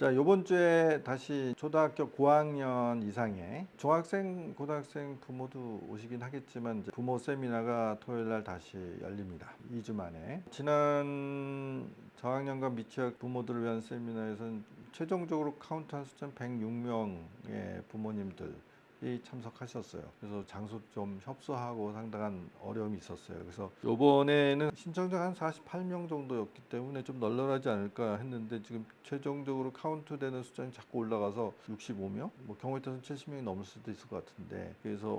자, 요번 주에 다시 초등학교 고학년 이상의 중학생, 고등학생 부모도 오시긴 하겠지만 이제 부모 세미나가 토요일 날 다시 열립니다. 2주 만에. 지난 저학년과 미취학 부모들을 위한 세미나에서는 최종적으로 카운트한 숫자는 106명의 부모님들 이 참석하셨어요. 그래서 장소 좀 협소하고 상당한 어려움이 있었어요. 그래서 이번에는 신청자가 한 48명 정도였기 때문에 좀 널널하지 않을까 했는데 지금 최종적으로 카운트되는 숫자는 자꾸 올라가서 65명? 뭐 경우에 따라서 70명이 넘을 수도 있을 것 같은데 그래서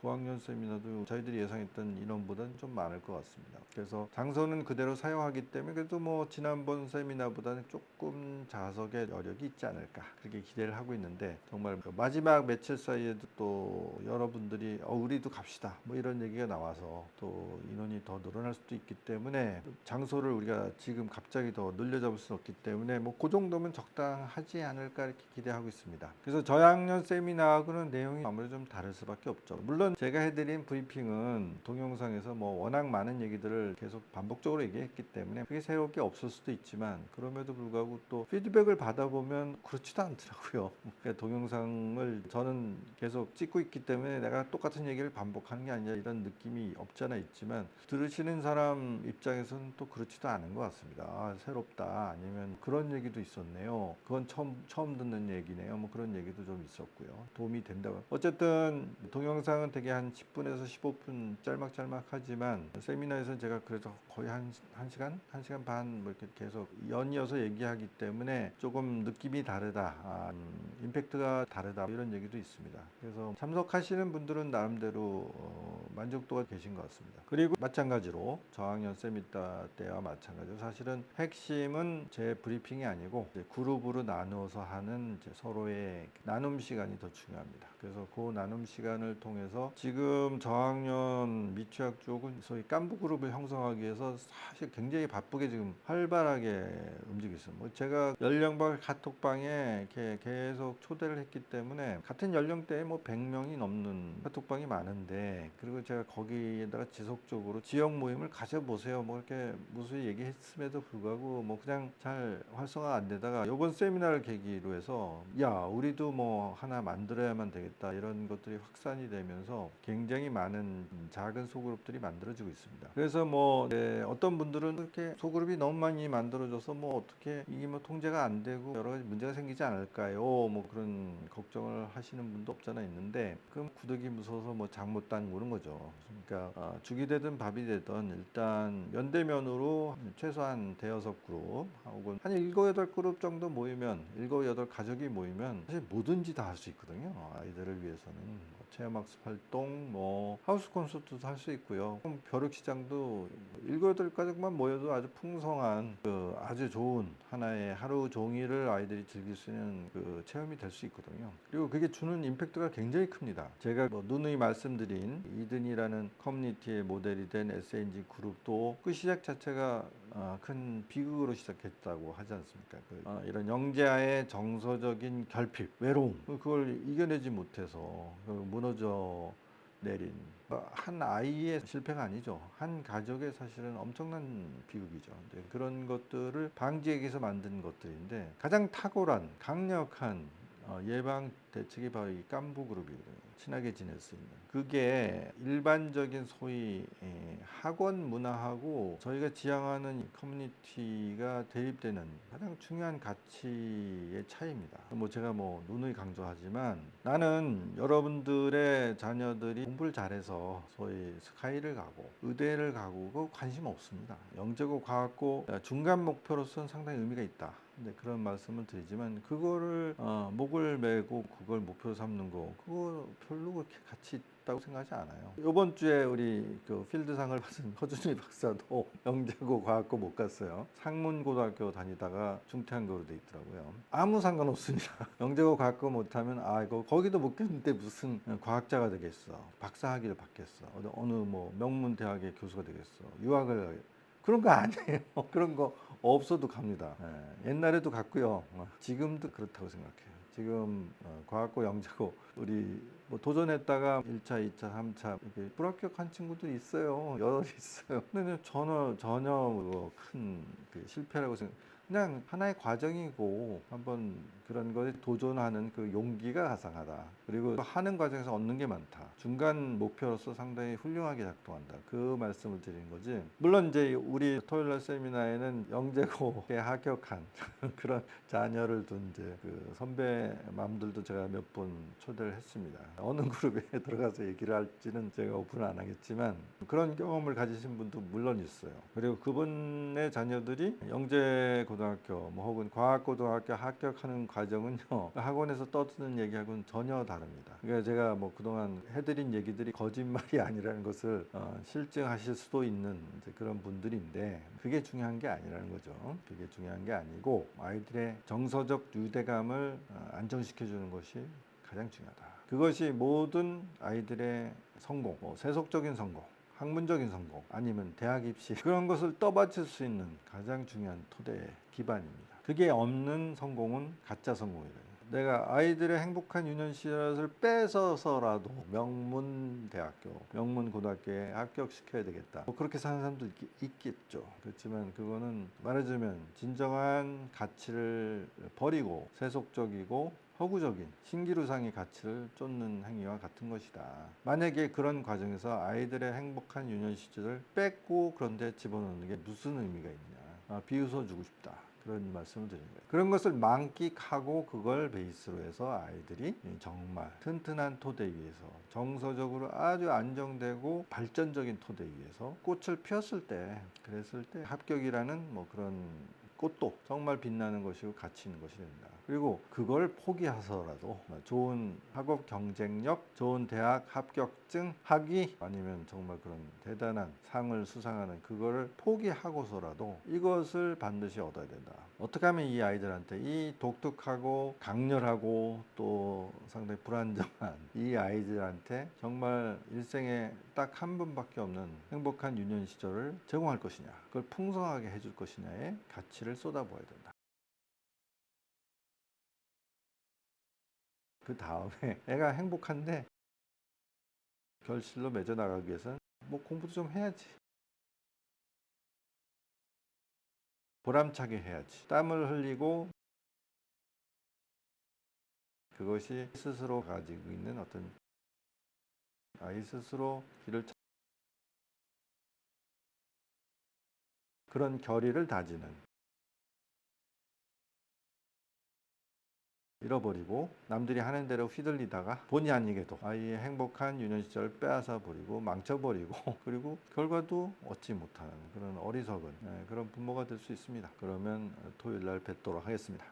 고학년 세미나도 저희들이 예상했던 인원보다는 좀 많을 것 같습니다. 그래서 장소는 그대로 사용하기 때문에 그래도 뭐 지난번 세미나보다는 조금 좌석의 여력이 있지 않을까 그렇게 기대를 하고 있는데 정말 그 마지막 며칠 사이에 또 여러분들이 우리도 갑시다 뭐 이런 얘기가 나와서 또 인원이 더 늘어날 수도 있기 때문에 장소를 우리가 지금 갑자기 더 늘려잡을 수는 없기 때문에 뭐 그 정도면 적당하지 않을까 이렇게 기대하고 있습니다. 그래서 저학년 세미나하고는 내용이 아무래도 좀 다를 수밖에 없죠. 물론 제가 해드린 브리핑은 동영상에서 뭐 워낙 많은 얘기들을 계속 반복적으로 얘기했기 때문에 그게 새로울 게 없을 수도 있지만 그럼에도 불구하고 또 피드백을 받아보면 그렇지도 않더라고요. 그러니까 동영상을 저는 계속 찍고 있기 때문에 내가 똑같은 얘기를 반복하는 게 아니라 이런 느낌이 없잖아 있지만 들으시는 사람 입장에서는 또 그렇지도 않은 것 같습니다. 새롭다 아니면 그런 얘기도 있었네요. 그건 처음 듣는 얘기네요. 뭐 그런 얘기도 좀 있었고요. 도움이 된다고. 어쨌든 동영상은 되게 한 10분에서 15분 짤막짤막하지만 세미나에서는 제가 그래도 거의 한 시간? 1시간 반 뭐 이렇게 계속 연이어서 얘기하기 때문에 조금 느낌이 다르다. 임팩트가 다르다. 이런 얘기도 있습니다. 그래서 참석하시는 분들은 나름대로 만족도가 계신 것 같습니다. 그리고 마찬가지로 저학년 세미나 때와 마찬가지로 사실은 핵심은 제 브리핑이 아니고 이제 그룹으로 나누어서 하는 이제 서로의 나눔 시간이 더 중요합니다. 그래서 그 나눔 시간을 통해서 지금 저학년 미취학 쪽은 소위 깐부 그룹을 형성하기 위해서 사실 굉장히 바쁘게 지금 활발하게 움직이고 있어요. 뭐 제가 연령별 카톡방에 이렇게 계속 초대를 했기 때문에 같은 연령대에 뭐 100명이 넘는 카톡방이 많은데 그리고 제가 거기에다가 지속적으로 지역 모임을 가져보세요. 뭐 이렇게 무수히 얘기했음에도 불구하고 뭐 그냥 잘 활성화 안 되다가 이번 세미나를 계기로 해서 야 우리도 뭐 하나 만들어야만 되겠다 이런 것들이 확산이 되면서 굉장히 많은 작은 소그룹들이 만들어지고 있습니다. 그래서 뭐 어떤 분들은 이렇게 소그룹이 너무 많이 만들어져서 뭐 어떻게 이게 뭐 통제가 안 되고 여러 가지 문제가 생기지 않을까요? 뭐 그런 걱정을 하시는 분도 없잖아 있는데 그럼 구더기 무서워서 뭐 장 못 담그는 거죠. 그러니까 죽이 되든 밥이 되든 일단 면대면으로 최소한 대여섯 그룹 혹은 한 7, 8그룹 정도 모이면 7, 8 가족이 모이면 사실 뭐든지 다 할 수 있거든요. 아이들을 위해서는 뭐 체험학습 활동, 뭐 하우스 콘서트도 할 수 있고요. 벼룩시장도 7, 8가족만 모여도 아주 풍성한 그 아주 좋은 하나의 하루 종일을 아이들이 즐길 수 있는 그 체험이 될 수 있거든요. 그리고 그게 주는 임팩트가 굉장히 큽니다. 제가 뭐 누누이 말씀드린 이든이라는 커뮤니티의 모델이 된 SNG 그룹도 그 시작 자체가 큰 비극으로 시작했다고 하지 않습니까? 이런 영재아의 정서적인 결핍, 외로움 그걸 이겨내지 못해서 무너져 내린 한 아이의 실패가 아니죠. 한 가족의 사실은 엄청난 비극이죠. 이제 그런 것들을 방지하기 위해서 만든 것들인데 가장 탁월한 강력한 예방 대책이 바로 이 깐부 그룹이거든요. 친하게 지낼 수 있는. 그게 일반적인 소위 학원 문화하고 저희가 지향하는 커뮤니티가 대립되는 가장 중요한 가치의 차이입니다. 뭐 제가 뭐 누누이 강조하지만 나는 여러분들의 자녀들이 공부를 잘해서 소위 스카이를 가고 의대를 가고 그 관심 없습니다. 영재고 과학고 중간 목표로서는 상당히 의미가 있다. 근데 그런 말씀을 드리지만 그거를 목을 메고 그걸 목표로 삼는 거 그거 별로 그렇게 가치 있다고 생각하지 않아요. 이번 주에 우리 그 필드상을 받은 허준희 박사도 영재고 과학고 못 갔어요. 상문고등학교 다니다가 중퇴한거로 돼 있더라고요. 아무 상관없습니다. 영재고 과학고 못하면 이거 거기도 못 갔는데 무슨 과학자가 되겠어. 박사학위를 받겠어. 어느 뭐 명문 대학의 교수가 되겠어. 유학을 그런 거 아니에요. 그런 거 없어도 갑니다. 옛날에도 갔고요. 지금도 그렇다고 생각해요. 지금 과학고 영재고 우리 뭐 도전했다가 1차, 2차, 3차 이렇게 불합격한 친구들이 있어요. 여러 있어요. 근데 전혀 큰 그 실패라고 생각. 그냥 하나의 과정이고 한번 그런 거에 도전하는 그 용기가 가상하다. 그리고 하는 과정에서 얻는 게 많다. 중간 목표로서 상당히 훌륭하게 작동한다. 그 말씀을 드리는 거지. 물론 이제 우리 토요일날 세미나에는 영재고에 합격한 그런 자녀를 둔 이제 그 선배 맘들도 제가 몇 분 초대를 했습니다. 어느 그룹에 들어가서 얘기를 할지는 제가 오픈을 안 하겠지만 그런 경험을 가지신 분도 물론 있어요. 그리고 그분의 자녀들이 영재고등학교 뭐 혹은 과학고등학교 합격하는 과정은요 학원에서 떠드는 얘기하고는 전혀 다릅니다. 그러니까 제가 뭐 그동안 해드린 얘기들이 거짓말이 아니라는 것을 실증하실 수도 있는 이제 그런 분들인데 그게 중요한 게 아니라는 거죠. 그게 중요한 게 아니고 아이들의 정서적 유대감을 안정시켜주는 것이 가장 중요하다. 그것이 모든 아이들의 성공, 뭐 세속적인 성공, 학문적인 성공, 아니면 대학 입시 그런 것을 떠받칠 수 있는 가장 중요한 토대 기반입니다. 그게 없는 성공은 가짜 성공이래요. 내가 아이들의 행복한 유년 시절을 뺏어서라도 명문대학교, 명문고등학교에 합격시켜야 되겠다. 뭐 그렇게 사는 사람도 있겠죠. 그렇지만 그거는 말하자면 진정한 가치를 버리고 세속적이고 허구적인 신기루상의 가치를 쫓는 행위와 같은 것이다. 만약에 그런 과정에서 아이들의 행복한 유년 시절을 뺏고 그런데 집어넣는 게 무슨 의미가 있냐. 비웃어 주고 싶다. 그런 말씀을 드린 거예요. 그런 것을 만끽하고 그걸 베이스로 해서 아이들이 정말 튼튼한 토대 위에서 정서적으로 아주 안정되고 발전적인 토대 위에서 꽃을 피웠을 때 그랬을 때 합격이라는 뭐 그런 꽃도 정말 빛나는 것이고 가치 있는 것이 된다. 그리고 그걸 포기해서라도 좋은 학업 경쟁력, 좋은 대학 합격증, 학위 아니면 정말 그런 대단한 상을 수상하는 그거를 포기하고서라도 이것을 반드시 얻어야 된다. 어떻게 하면 이 아이들한테 이 독특하고 강렬하고 또 상당히 불안정한 이 아이들한테 정말 일생에 딱 한 번밖에 없는 행복한 유년 시절을 제공할 것이냐, 그걸 풍성하게 해줄 것이냐에 가치를 쏟아부어야 된다. 그 다음에 애가 행복한데 결실로 맺어 나가기 위해서는 뭐 공부도 좀 해야지. 보람차게 해야지. 땀을 흘리고 그것이 스스로 가지고 있는 어떤 아이 스스로 그런 결의를 다지는 잃어버리고 남들이 하는 대로 휘둘리다가 본의 아니게도 아이의 행복한 유년 시절을 빼앗아 버리고 망쳐버리고 그리고 결과도 얻지 못하는 그런 어리석은 그런 부모가 될 수 있습니다. 그러면 토요일 날 뵙도록 하겠습니다.